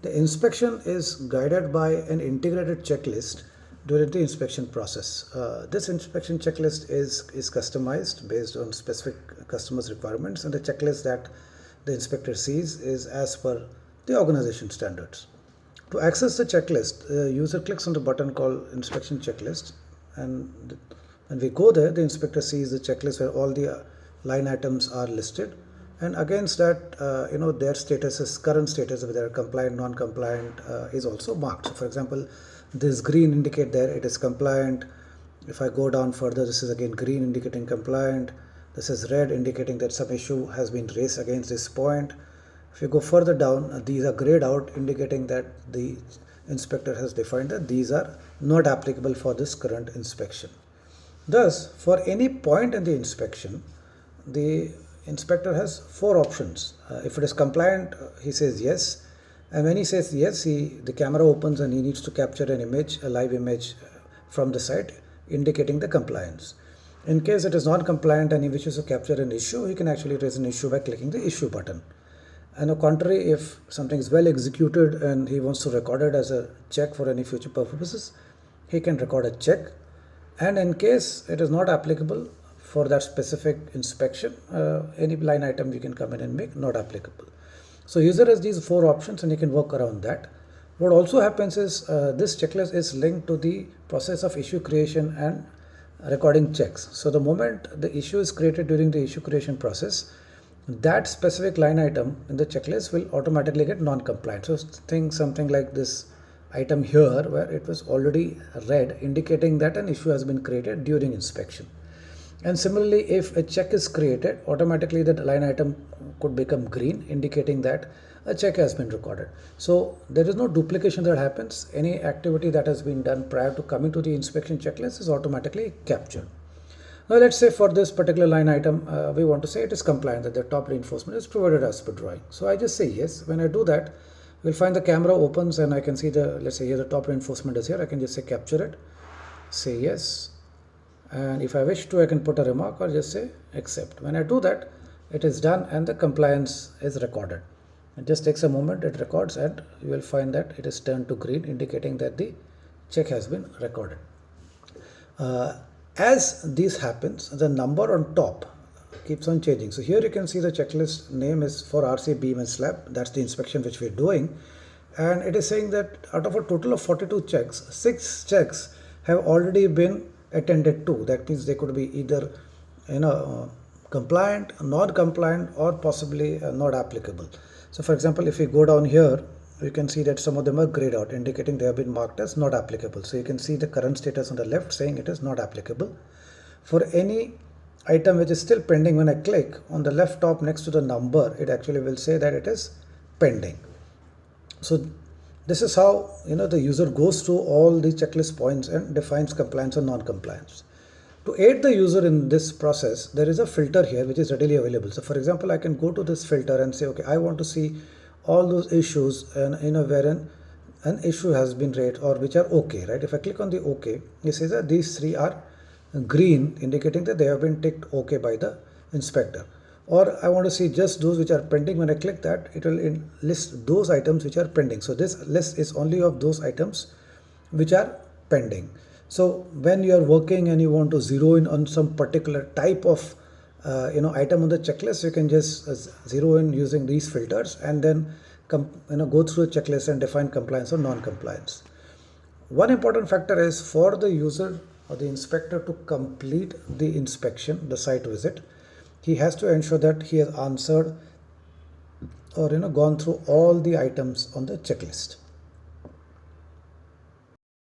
The inspection is guided by an integrated checklist during the inspection process. This inspection checklist is customized based on specific customers' requirements, and the checklist that the inspector sees is as per the organization standards. To access the checklist, the user clicks on the button called Inspection Checklist, and when we go there, the inspector sees the checklist where all the line items are listed, and against that, their status is current status, whether they're compliant, non-compliant, is also marked. So, for example, this green indicate there it is compliant. If I go down further, this is again green indicating compliant. This is red indicating that some issue has been raised against this point. If you go further down, these are grayed out indicating that the inspector has defined that these are not applicable for this current inspection. Thus, for any point in the inspection, the inspector has four options. If it is compliant, he says yes, and when he says yes, the camera opens and he needs to capture an image, a live image from the site indicating the compliance. In case it is not compliant and he wishes to capture an issue, he can actually raise an issue by clicking the issue button. And on the contrary, if something is well executed and he wants to record it as a check for any future purposes, he can record a check. And in case it is not applicable for that specific inspection, any line item you can come in and make not applicable. So user has these four options and he can work around that. What also happens is this checklist is linked to the process of issue creation and recording checks. So the moment the issue is created during the issue creation process, that specific line item in the checklist will automatically get non-compliant. So think something like this item here where it was already red indicating that an issue has been created during inspection. And similarly, if a check is created, automatically that line item could become green indicating that a check has been recorded. So there is no duplication that happens. Any activity that has been done prior to coming to the inspection checklist is automatically captured. Now let's say for this particular line item, we want to say it is compliant, that the top reinforcement is provided as per drawing. So I just say yes. When I do that, we'll find the camera opens and I can see let's say here the top reinforcement is here. I can just say capture it, say yes. And if I wish to, I can put a remark or just say accept. When I do that, it is done and the compliance is recorded. It just takes a moment, it records, and you will find that it is turned to green indicating that the check has been recorded. As this happens, the number on top keeps on changing. So here you can see the checklist name is for RC beam and slab. That's the inspection which we're doing. And it is saying that out of a total of 42 checks, 6 checks have already been attended to. That means they could be either compliant, non-compliant, or possibly not applicable. So for example, if we go down here, you can see that some of them are grayed out indicating they have been marked as not applicable. So you can see the current status on the left saying it is not applicable. For any item which is still pending, when I click on the left top next to the number, it actually will say that it is pending. So this is how the user goes through all the checklist points and defines compliance or non-compliance. To aid the user in this process, there is a filter here which is readily available. So for example, I can go to this filter and say, okay, I want to see all those issues and wherein an issue has been raised or which are okay, right? If I click on the okay, it says that these three are green, indicating that they have been ticked okay by the inspector. Or I want to see just those which are pending. When I click that, it will list those items which are pending. So this list is only of those items which are pending. So when you are working and you want to zero in on some particular type of item on the checklist, you can just zero in using these filters and then go through the checklist and define compliance or non-compliance. One important factor is for the user or the inspector to complete the inspection, the site visit, he has to ensure that he has answered or gone through all the items on the checklist.